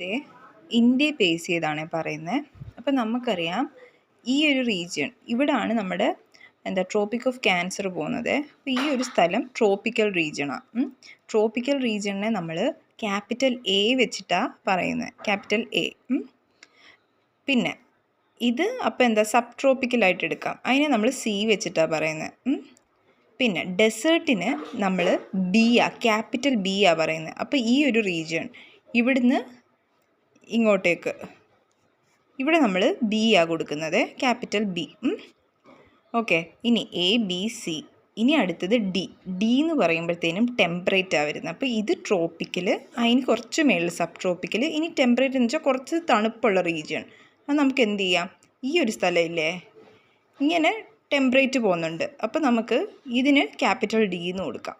ദേ ഇന്ത്യയെ ബേസ് ചെയ്താണ് പറയുന്നത്. അപ്പം നമുക്കറിയാം ഈ ഒരു റീജിയൺ ഇവിടാണ് നമ്മുടെ ട്രോപ്പിക് ഓഫ് ക്യാൻസർ പോകുന്നത്. അപ്പോൾ ഈ ഒരു സ്ഥലം ട്രോപ്പിക്കൽ റീജിയണാണ്. ട്രോപ്പിക്കൽ റീജിയണിനെ നമ്മൾ ക്യാപിറ്റൽ എ വെച്ചിട്ടാണ് പറയുന്നത്, ക്യാപിറ്റൽ എ. പിന്നെ ഇത് അപ്പോൾ സബ് ട്രോപ്പിക്കലായിട്ട് എടുക്കാം, അതിനെ നമ്മൾ സി വെച്ചിട്ടാണ് പറയുന്നത്. പിന്നെ ഡെസേർട്ടിന് നമ്മൾ ബി ക്യാപിറ്റൽ ബി പറയുന്നത്. അപ്പോൾ ഈ ഒരു റീജിയൺ ഇവിടുന്ന് ഇങ്ങോട്ടേക്ക് ഇവിടെ നമ്മൾ ബി കൊടുക്കുന്നത്, ക്യാപിറ്റൽ ബി. ഓക്കെ, ഇനി എ ബി സി. ഇനി അടുത്തത് ഡി. ഡി എന്ന് പറയുമ്പോഴത്തേനും ടെമ്പറേറ്റാണ് വരുന്നത്. അപ്പോൾ ഇത് ട്രോപ്പിക്കൽ, അതിന് കുറച്ച് മേളിൽ സബ് ട്രോപ്പിക്കൽ. ഇനി ടെമ്പറേറ്റ് എന്ന് വെച്ചാൽ കുറച്ച് തണുപ്പുള്ള റീജിയൺ. അത് നമുക്ക് എന്ത് ചെയ്യാം, ഈ ഒരു സ്ഥലമില്ലേ ഇങ്ങനെ ടെമ്പറേറ്റ് പോകുന്നുണ്ട്, അപ്പോൾ നമുക്ക് ഇതിന് ക്യാപിറ്റൽ ഡി എന്ന് കൊടുക്കാം.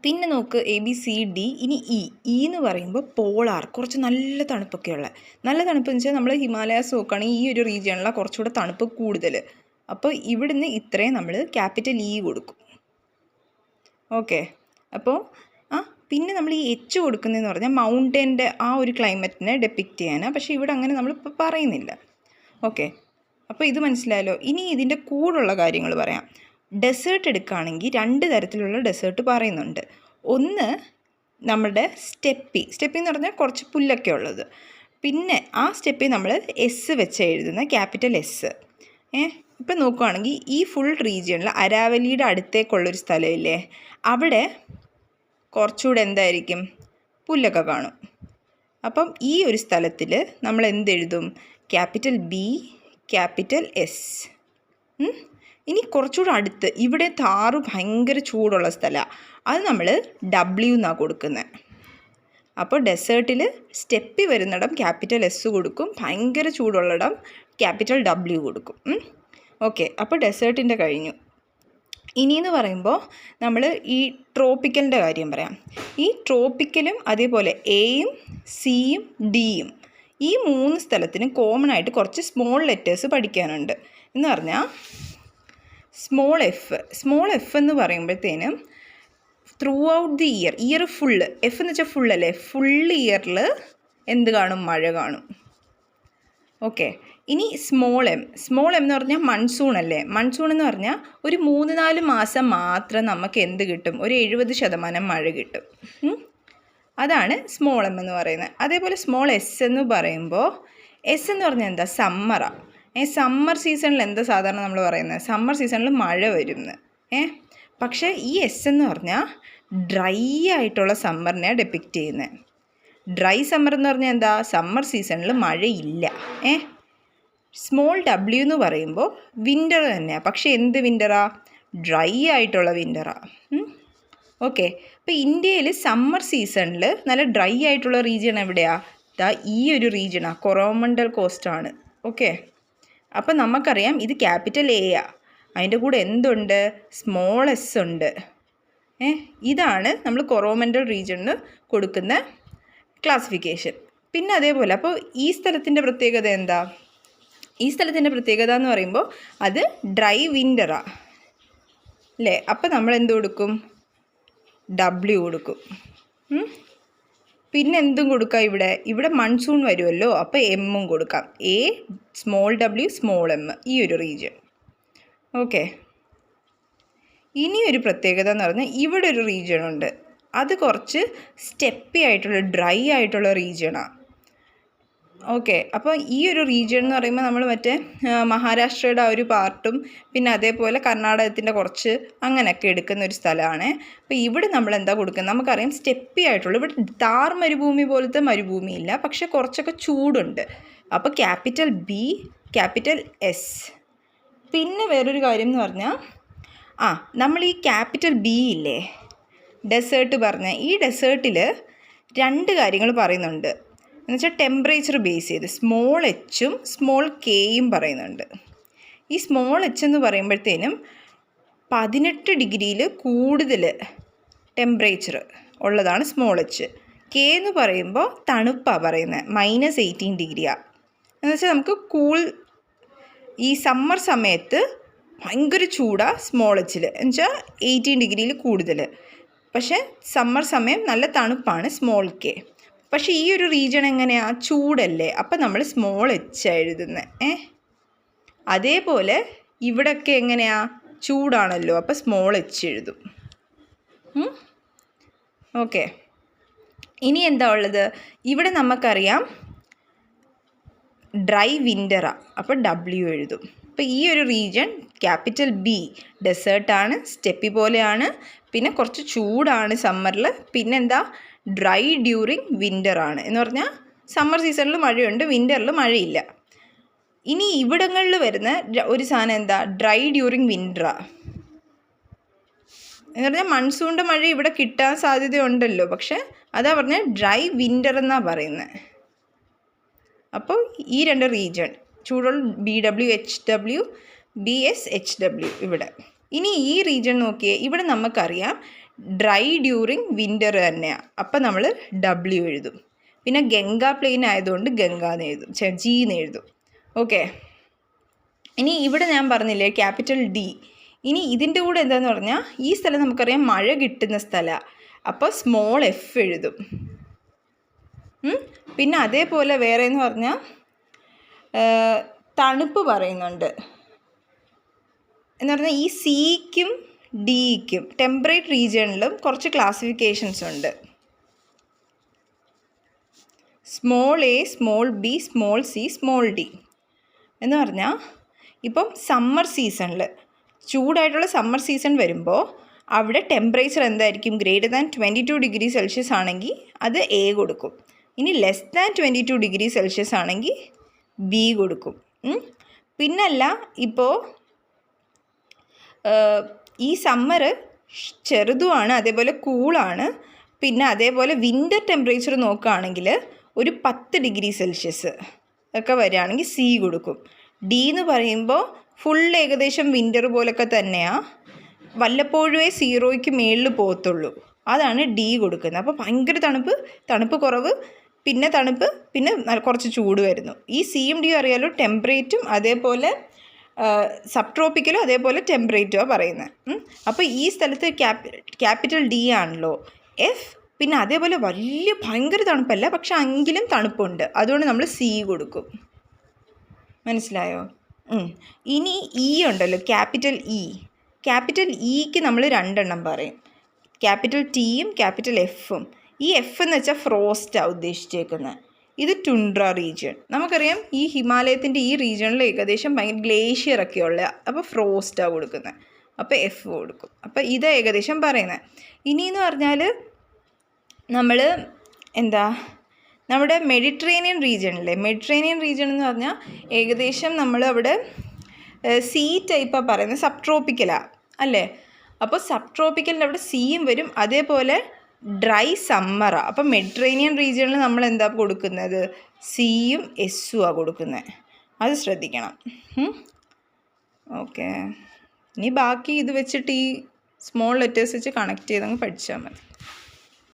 പിന്നെ നോക്ക് എ ബി സി ഡി. ഇനി ഇ എന്ന് പറയുമ്പോൾ പോളാർ, കുറച്ച് നല്ല തണുപ്പൊക്കെയുള്ള. നല്ല തണുപ്പ് എന്ന് വെച്ചാൽ നമ്മൾ ഹിമാലയാസ് നോക്കുകയാണെങ്കിൽ ഈ ഒരു റീജിയണിലാണ് കുറച്ചുകൂടെ തണുപ്പ് കൂടുതൽ. അപ്പോൾ ഇവിടുന്ന് ഇത്രയും നമ്മൾ ക്യാപിറ്റൽ ഇ കൊടുക്കും. ഓക്കെ, അപ്പോൾ പിന്നെ നമ്മൾ ഈ എച്ച് കൊടുക്കുന്നതെന്ന് പറഞ്ഞാൽ മൗണ്ടൻ്റെ ആ ഒരു ക്ലൈമറ്റിനെ ഡെപ്പിക്റ്റ് ചെയ്യാനാണ്. പക്ഷേ ഇവിടെ അങ്ങനെ നമ്മളിപ്പോൾ പറയുന്നില്ല. ഓക്കെ, അപ്പോൾ ഇത് മനസ്സിലായല്ലോ. ഇനി ഇതിൻ്റെ കൂടുള്ള കാര്യങ്ങൾ പറയാം. ഡെസേർട്ട് എടുക്കുകയാണെങ്കിൽ 2 തരത്തിലുള്ള ഡെസേർട്ട് പറയുന്നുണ്ട്. ഒന്ന് നമ്മുടെ സ്റ്റെപ്പി എന്ന് പറഞ്ഞാൽ കുറച്ച് പുല്ലൊക്കെ ഉള്ളത്. പിന്നെ ആ സ്റ്റെപ്പി നമ്മൾ എസ് വെച്ച് എഴുതുന്ന, ക്യാപിറ്റൽ എസ്. ഇപ്പം നോക്കുകയാണെങ്കിൽ ഈ ഫുൾ റീജിയണിൽ അരാവലിയുടെ അടുത്തേക്കുള്ളൊരു സ്ഥലമില്ലേ, അവിടെ കുറച്ചുകൂടെ എന്തായിരിക്കും, പുല്ലൊക്കെ കാണും. അപ്പം ഈ ഒരു സ്ഥലത്തിൽ നമ്മൾ എന്തെഴുതും, ക്യാപിറ്റൽ ബി ക്യാപിറ്റൽ എസ്. ഇനി കുറച്ചുകൂടെ അടുത്ത് ഇവിടെ താറ് ഭയങ്കര ചൂടുള്ള സ്ഥലമാണ്, അത് നമ്മൾ ഡബ്ല്യു എന്നാണ് കൊടുക്കുന്നത്. അപ്പോൾ ഡെസേർട്ടിൽ സ്റ്റെപ്പി വരുന്നിടം ക്യാപിറ്റൽ എസ് കൊടുക്കും, ഭയങ്കര ചൂടുള്ളിടം ക്യാപിറ്റൽ ഡബ്ല്യു കൊടുക്കും. ഓക്കെ, അപ്പോൾ ഡെസേർട്ടിൻ്റെ കഴിഞ്ഞു. ഇനിയെന്ന് പറയുമ്പോൾ നമ്മൾ ഈ ട്രോപ്പിക്കലിൻ്റെ കാര്യം പറയാം. ഈ ട്രോപ്പിക്കലും അതേപോലെ എയും സിയും ഡിയും, ഈ 3 സ്ഥലത്തിനും കോമൺ ആയിട്ട് കുറച്ച് സ്മോൾ ലെറ്റേഴ്സ് പഠിക്കാനുണ്ട്. എന്ന് പറഞ്ഞാൽ സ്മോൾ എഫ് എന്ന് പറയുമ്പോഴത്തേനും through out the year full, F എന്ന് വെച്ചാൽ ഫുള്ളല്ലേ, ഫുൾ ഇയറിൽ എന്ത് കാണും, മഴ കാണും. ഓക്കെ, ഇനി സ്മോൾ എം എന്ന് പറഞ്ഞാൽ മൺസൂൺ അല്ലേ. മൺസൂൺ എന്ന് പറഞ്ഞാൽ ഒരു 3-4 മാസം മാത്രം നമുക്ക് എന്ത് കിട്ടും, ഒരു 70% മഴ കിട്ടും. അതാണ് സ്മോൾ എം എന്ന് പറയുന്നത്. അതേപോലെ സ്മോൾ എസ് എന്ന് പറയുമ്പോൾ, എസ് എന്ന് പറഞ്ഞാൽ എന്താ, സമ്മറാണ്. സമ്മർ സീസണിൽ എന്താ സാധാരണ നമ്മൾ പറയുന്നത്, സമ്മർ സീസണിൽ മഴ വരുന്നു. പക്ഷേ ഈ എസ് എന്ന് പറഞ്ഞാൽ ഡ്രൈ ആയിട്ടുള്ള സമ്മറിനെയാണ് ഡെപ്പിക്റ്റ് ചെയ്യുന്നത്. ഡ്രൈ സമ്മർ എന്ന് പറഞ്ഞാൽ എന്താ, സമ്മർ സീസണിൽ മഴയില്ല. സ്മോൾ ഡബ്ല്യു എന്ന് പറയുമ്പോൾ വിൻ്റർ തന്നെയാണ്, പക്ഷേ എന്ത് വിൻ്ററാ, ഡ്രൈ ആയിട്ടുള്ള വിൻ്ററാണ്. ഓക്കെ, അപ്പോൾ ഇന്ത്യയിൽ സമ്മർ സീസണിൽ നല്ല ഡ്രൈ ആയിട്ടുള്ള റീജിയൺ എവിടെയാണ്, ഈ ഒരു റീജിയനാണ്, കൊറോമണ്ടൽ കോസ്റ്റാണ്. ഓക്കെ, അപ്പം നമുക്കറിയാം ഇത് ക്യാപിറ്റൽ എ അതിൻ്റെ കൂടെ എന്തുണ്ട്, സ്മോൾ എസ് ഉണ്ട്. ഇതാണ് നമ്മൾ കൊറോമണ്ടൽ റീജിയണിന് കൊടുക്കുന്ന ക്ലാസിഫിക്കേഷൻ. പിന്നെ അതേപോലെ അപ്പോൾ ഈ സ്ഥലത്തിൻ്റെ പ്രത്യേകത എന്താ, ഈ സ്ഥലത്തിൻ്റെ പ്രത്യേകത എന്ന് പറയുമ്പോൾ അത് ഡ്രൈ വിൻ്ററാണ് അല്ലേ. അപ്പോൾ നമ്മൾ എന്ത് കൊടുക്കും, ഡബ്ല്യു കൊടുക്കും. പിന്നെ എന്തും കൊടുക്കാം, ഇവിടെ മൺസൂൺ വരുമല്ലോ, അപ്പോൾ എമ്മും കൊടുക്കാം, A small W small M, ഈ ഒരു റീജിയൻ. ഓക്കെ, ഇനിയൊരു പ്രത്യേകത എന്ന് പറഞ്ഞാൽ ഇവിടെ ഒരു റീജിയൺ ഉണ്ട്, അത് കുറച്ച് സ്റ്റെപ്പി ആയിട്ടുള്ള ഡ്രൈ ആയിട്ടുള്ള റീജിയണാണ്. ഓക്കെ, അപ്പോൾ ഈ ഒരു റീജിയൺ എന്ന് പറയുമ്പോൾ നമ്മൾ മറ്റേ മഹാരാഷ്ട്രയുടെ ആ ഒരു പാർട്ടും പിന്നെ അതേപോലെ കർണാടകത്തിൻ്റെ കുറച്ച് അങ്ങനെയൊക്കെ എടുക്കുന്ന ഒരു സ്ഥലമാണ്. അപ്പോൾ ഇവിടെ നമ്മൾ എന്താ കൊടുക്കുന്നത്, നമുക്കറിയാം സ്റ്റെപ്പി ആയിട്ടുള്ള, ഇവിടെ താർ മരുഭൂമി പോലത്തെ മരുഭൂമിയില്ല, പക്ഷെ കുറച്ചൊക്കെ ചൂടുണ്ട്. അപ്പോൾ ക്യാപിറ്റൽ ബി ക്യാപിറ്റൽ എസ്. പിന്നെ വേറൊരു കാര്യം എന്ന് പറഞ്ഞാൽ നമ്മൾ ഈ ക്യാപിറ്റൽ ബി ഇല്ലേ, ഡെസേർട്ട് പറഞ്ഞ ഈ ഡെസേർട്ടിൽ 2 കാര്യങ്ങൾ പറയുന്നുണ്ട്. എന്നുവെച്ചാൽ ടെമ്പറേച്ചർ ബേസ് ചെയ്ത് സ്മോൾ എച്ചും സ്മോൾ കെയും പറയുന്നുണ്ട്. ഈ സ്മോൾ എച്ച് എന്ന് പറയുമ്പോഴത്തേനും 18 ഡിഗ്രിയിൽ കൂടുതൽ ടെമ്പറേച്ചർ ഉള്ളതാണ് സ്മോൾ എച്ച്. കെ എന്ന് പറയുമ്പോൾ തണുപ്പാണ് പറയുന്നത്, -18 ഡിഗ്രിയാണ്. എന്നുവെച്ചാൽ നമുക്ക് ഈ സമ്മർ സമയത്ത് ഭയങ്കര ചൂടാണ് സ്മോൾ എച്ചിൽ, എന്നുവെച്ചാൽ 18 ഡിഗ്രിയിൽ കൂടുതൽ. പക്ഷേ സമ്മർ സമയം നല്ല തണുപ്പാണ് സ്മോൾ കെ. പക്ഷേ ഈ ഒരു റീജിയൺ എങ്ങനെയാണ്? ചൂടല്ലേ, അപ്പം നമ്മൾ സ്മോൾ എച്ച് എഴുതുന്നത്. അതേപോലെ ഇവിടെയൊക്കെ എങ്ങനെയാണ്? ചൂടാണല്ലോ, അപ്പോൾ സ്മോൾ എച്ച് എഴുതും. ഓക്കെ. ഇനി എന്താ ഉള്ളത്? ഇവിടെ നമുക്കറിയാം ഡ്രൈ വിൻ്ററാണ്, അപ്പോൾ ഡബ്ല്യു എഴുതും. അപ്പോൾ ഈ ഒരു റീജിയൺ ക്യാപിറ്റൽ ബി ഡെസേർട്ടാണ്, സ്റ്റെപ്പി പോലെയാണ്, പിന്നെ കുറച്ച് ചൂടാണ് സമ്മറിൽ, പിന്നെന്താ ഡ്രൈ ഡ്യൂറിങ് വിൻ്ററാണ്. എന്ന് പറഞ്ഞാൽ സമ്മർ സീസണിൽ മഴയുണ്ട്, വിൻ്ററിൽ മഴയില്ല. ഇനി ഇവിടങ്ങളിൽ വരുന്ന ഒരു സാധനം എന്താ? ഡ്രൈ ഡ്യൂറിങ് വിൻ്ററാണ്. എന്ന് പറഞ്ഞാൽ മൺസൂണിൻ്റെ മഴ ഇവിടെ കിട്ടാൻ സാധ്യതയുണ്ടല്ലോ, പക്ഷെ അതാ പറഞ്ഞാൽ ഡ്രൈ വിൻ്റർ എന്നാണ് പറയുന്നത്. അപ്പോൾ ഈ രണ്ട് റീജിയൺ ചൂടുള്ള BW HW BS HW ഇവിടെ. ഇനി ഈ റീജിയൺ നോക്കിയേ, ഇവിടെ നമുക്കറിയാം ഡ്രൈ ഡ്യൂറിങ് വിൻ്റർ തന്നെയാണ്, അപ്പം നമ്മൾ W എഴുതും. പിന്നെ ഗംഗാ പ്ലെയിൻ ആയതുകൊണ്ട് ഗംഗാന്ന് എഴുതും, ജീന്ന് എഴുതും. ഓക്കെ. ഇനി ഇവിടെ ഞാൻ പറഞ്ഞില്ലേ ക്യാപിറ്റൽ D. ഇനി ഇതിൻ്റെ കൂടെ എന്താണെന്ന് പറഞ്ഞാൽ ഈ സ്ഥലം നമുക്കറിയാം മഴ കിട്ടുന്ന സ്ഥലമാണ്, അപ്പോൾ സ്മോൾ എഫ് എഴുതും. പിന്നെ അതേപോലെ വേറെ എന്ന് പറഞ്ഞാൽ തണുപ്പ് പറയുന്നുണ്ട്. എന്ന് പറഞ്ഞാൽ ഈ സിക്കും ഡിക്കും ടെമ്പറേറ്റ് റീജിയണിലും കുറച്ച് ക്ലാസിഫിക്കേഷൻസ് ഉണ്ട്. Small A, small B, small C, small D എന്ന് പറഞ്ഞാൽ ഇപ്പം സമ്മർ സീസണിൽ ചൂടായിട്ടുള്ള സമ്മർ സീസൺ വരുമ്പോൾ അവിടെ ടെമ്പറേച്ചർ എന്തായിരിക്കും? ഗ്രേറ്റർ ദാൻ 22 ഡിഗ്രി സെൽഷ്യസ് ആണെങ്കിൽ അത് എ കൊടുക്കും. ഇനി ലെസ് ദാൻ 22 ഡിഗ്രി സെൽഷ്യസ് ആണെങ്കിൽ ബി കൊടുക്കും. പിന്നല്ല ഇപ്പോൾ ഈ സമ്മർ ചെറുതുമാണ്, അതേപോലെ കൂളാണ്. പിന്നെ അതേപോലെ വിൻ്റർ ടെമ്പറേച്ചർ നോക്കുകയാണെങ്കിൽ ഒരു 10 ഡിഗ്രി സെൽഷ്യസ് ഒക്കെ വരികയാണെങ്കിൽ സി കൊടുക്കും. ഡി എന്ന് പറയുമ്പോൾ ഫുൾ ഏകദേശം വിൻ്റർ പോലൊക്കെ തന്നെയാണ്, വല്ലപ്പോഴുമേ 0ക്ക് മേളിൽ പോകത്തുള്ളൂ, അതാണ് ഡി കൊടുക്കുന്നത്. അപ്പോൾ ഭയങ്കര തണുപ്പ് കുറവ്, പിന്നെ തണുപ്പ്, പിന്നെ കുറച്ച് ചൂട് വരുന്നു. ഈ സിയും ഡിയും അറിയാലോ, ടെമ്പറേറ്റും അതേപോലെ സബ് ട്രോപ്പിക്കലും അതേപോലെ ടെമ്പറേറ്റുമാണ് പറയുന്നത്. അപ്പോൾ ഈ സ്ഥലത്ത് ക്യാപിറ്റൽ ഡി ആണല്ലോ എഫ്. പിന്നെ അതേപോലെ ഭയങ്കര തണുപ്പല്ല, പക്ഷെ എങ്കിലും തണുപ്പുണ്ട്, അതുകൊണ്ട് നമ്മൾ സി കൊടുക്കും. മനസ്സിലായോ? ഇനി ഇ ഉണ്ടല്ലോ, ക്യാപിറ്റൽ ഇ. ക്യാപിറ്റൽ ഇക്ക് നമ്മൾ 2 എണ്ണം പറയും, ക്യാപിറ്റൽ ടിയും ക്യാപിറ്റൽ എഫും. ഈ എഫ് എന്ന് വെച്ചാൽ ഫ്രോസ്റ്റാണ് ഉദ്ദേശിച്ചേക്കുന്നത്. ഇത് ടുണ്ട്ര റീജിയൺ. നമുക്കറിയാം ഈ ഹിമാലയത്തിൻ്റെ ഈ റീജിയണിൽ ഏകദേശം ഭയങ്കര ഗ്ലേഷ്യറൊക്കെ ഉള്ള, അപ്പോൾ ഫ്രോസ്റ്റാണ് കൊടുക്കുന്നത്, അപ്പോൾ എഫ് കൊടുക്കും. അപ്പോൾ ഇത് ഏകദേശം പറയുന്നത്. ഇനിയെന്ന് പറഞ്ഞാൽ നമ്മൾ നമ്മുടെ മെഡിറ്ററേനിയൻ റീജിയണില്ലേ, മെഡിറ്ററേനിയൻ റീജിയൺ എന്ന് പറഞ്ഞാൽ ഏകദേശം നമ്മൾ അവിടെ സി ടൈപ്പാണ് പറയുന്നത്, സബ് ട്രോപ്പിക്കലാണ് അല്ലേ. അപ്പോൾ സബ് ട്രോപ്പിക്കലിൻ്റെ അവിടെ സിയും വരും, അതേപോലെ ഡ്രൈ സമ്മറാണ്. അപ്പോൾ മെഡിറ്ററേനിയൻ റീജിയണിൽ നമ്മൾ എന്താ കൊടുക്കുന്നത്? സിയും എസ്സുമാണ് കൊടുക്കുന്നത്, അത് ശ്രദ്ധിക്കണം. ഓക്കെ. ഇനി ബാക്കി ഇത് വെച്ചിട്ട് ഈ സ്മോൾ ലെറ്റേഴ്സ് വെച്ച് കണക്ട് ചെയ്തങ്ങ് പഠിച്ചാൽ മതി.